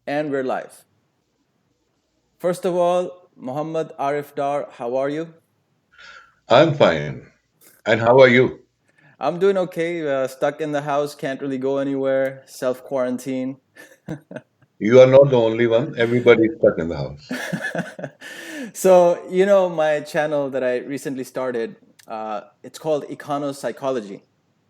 And we're live. First of all, Muhammad Arif Dar, how are you? I'm fine. And how are you? I'm doing okay. Stuck in the house, can't really go anywhere, self quarantine. You are not the only one. Everybody is stuck in the house. So, my channel that I recently started, it's called Econo-Psychology.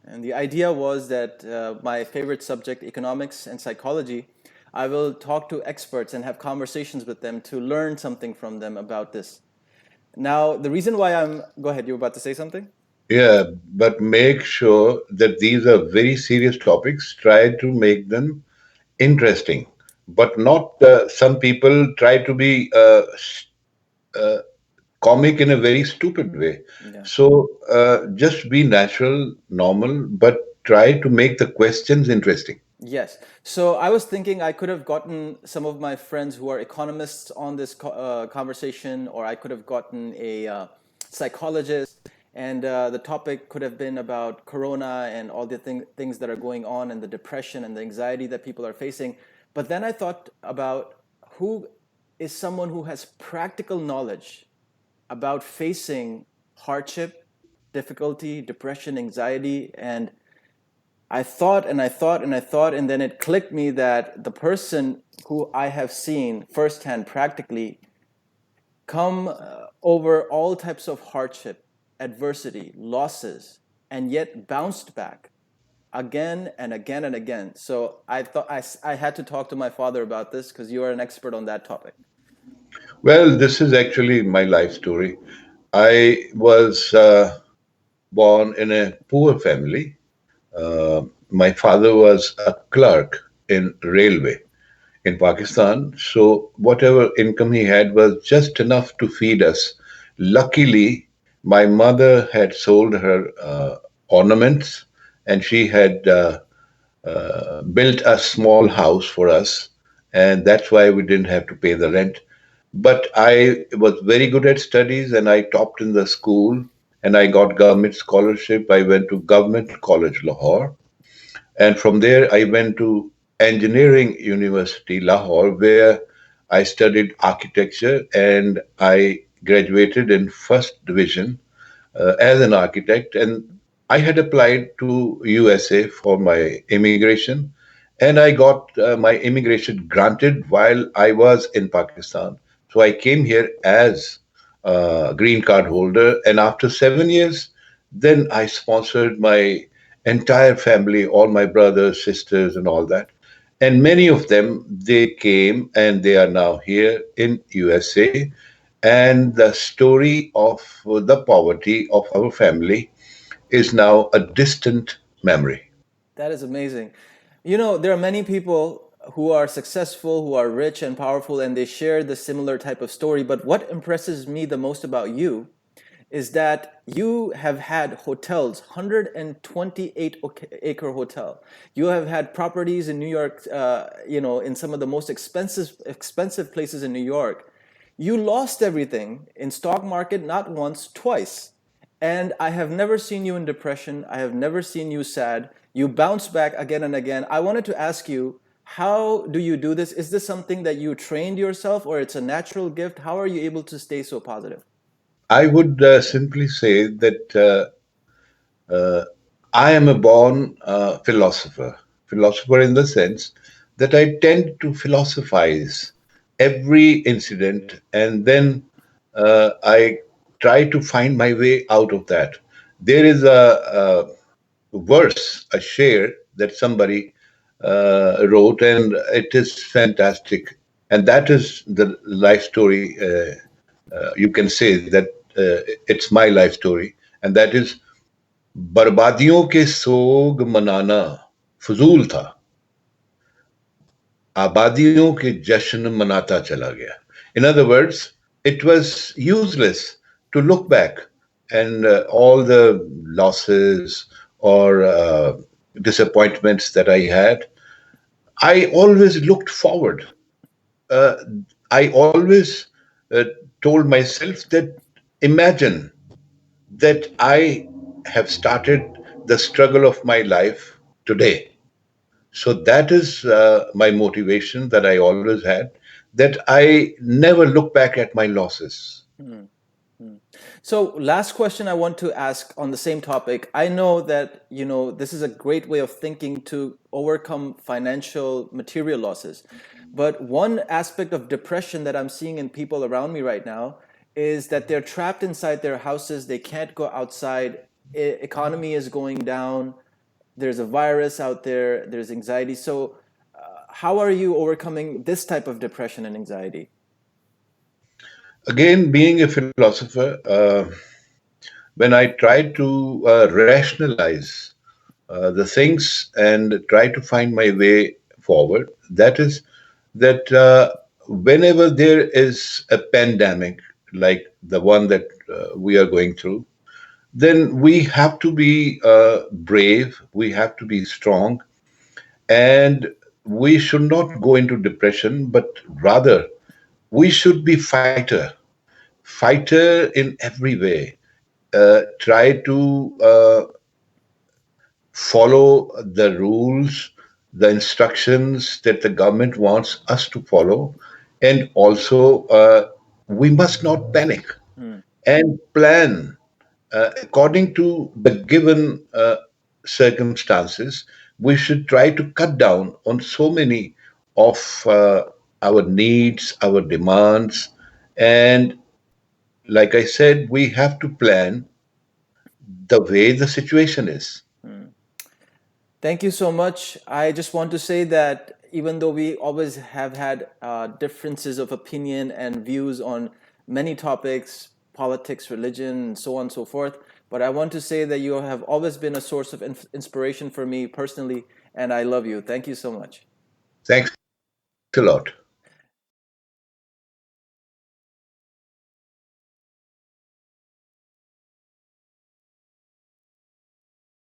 And the idea was that my favorite subject, economics and psychology, I will talk to experts and have conversations with them to learn something from them about this. Now, the reason why go ahead, you were about to say something? Yeah, but make sure that these are very serious topics. Try to make them interesting, but not some people try to be comic in a very stupid way. Yeah. So just be natural, normal, but try to make the questions interesting. Yes. So I was thinking I could have gotten some of my friends who are economists on this conversation, or I could have gotten a psychologist, and the topic could have been about corona and all the things that are going on, and the depression and the anxiety that people are facing. But then I thought about who is someone who has practical knowledge about facing hardship, difficulty, depression, anxiety, and I thought and I thought and I thought, and then it clicked me that the person who I have seen firsthand practically come over all types of hardship, adversity, losses, and yet bounced back again and again and again. So I thought I had to talk to my father about this because you are an expert on that topic. Well, this is actually my life story. I was born in a poor family. My father was a clerk in railway in Pakistan. So whatever income he had was just enough to feed us. Luckily, my mother had sold her ornaments and she had built a small house for us. And that's why we didn't have to pay the rent. But I was very good at studies and I topped in the school and I got government scholarship. I went to Government College Lahore and from there, I went to Engineering University, Lahore, where I studied architecture and I graduated in first division as an architect. And I had applied to USA for my immigration, and I got my immigration granted while I was in Pakistan. So I came here as a green card holder, and after 7 years, then I sponsored my entire family, all my brothers, sisters, and all that. And many of them, they came and they are now here in USA. And the story of the poverty of our family is now a distant memory. That is amazing. There are many people who are successful, who are rich and powerful, and they share the similar type of story. But what impresses me the most about you is that you have had hotels, 128-acre hotel. You have had properties in New York, in some of the most expensive places in New York. You lost everything in stock market not once, twice. And I have never seen you in depression. I have never seen you sad. You bounce back again and again. I wanted to ask you, how do you do this? Is this something that you trained yourself or it's a natural gift? How are you able to stay so positive? I would simply say that uh, I am a born philosopher. Philosopher in the sense that I tend to philosophize every incident and then I try to find my way out of that. There is a verse, a share that somebody wrote, and it is fantastic. And that is the life story. You can say that it's my life story, and that is बर्बादियों के सोग मनाना फजूल था आबादियों के जश्न मनाता चला गया. In other words, it was useless to look back and all the losses or disappointments that I had. I always looked forward. uh, I always told myself that imagine that I have started the struggle of my life today. So that is my motivation that I always had, that I never look back at my losses. Hmm. Hmm. So, last question I want to ask on the same topic. I know that, this is a great way of thinking to overcome financial material losses. But one aspect of depression that I'm seeing in people around me right now is that they're trapped inside their houses. They can't go outside. Economy is going down. There's a virus out there. There's anxiety. So, how are you overcoming this type of depression and anxiety? Again, being a philosopher, when I try to rationalize the things and try to find my way forward, that is that whenever there is a pandemic like the one that we are going through, then we have to be brave, we have to be strong, and we should not go into depression, but rather we should be fighter in every way. Try to follow the rules, the instructions that the government wants us to follow, and also we must not panic Hmm. and plan according to the given circumstances. We should try to cut down on so many of our needs, our demands, and like I said, we have to plan the way the situation is. Hmm. Thank you so much. I just want to say that even though we always have had differences of opinion and views on many topics, politics, religion, and so on and so forth, but I want to say that you have always been a source of inspiration for me personally, and I love you. Thank you so much. Thanks a lot.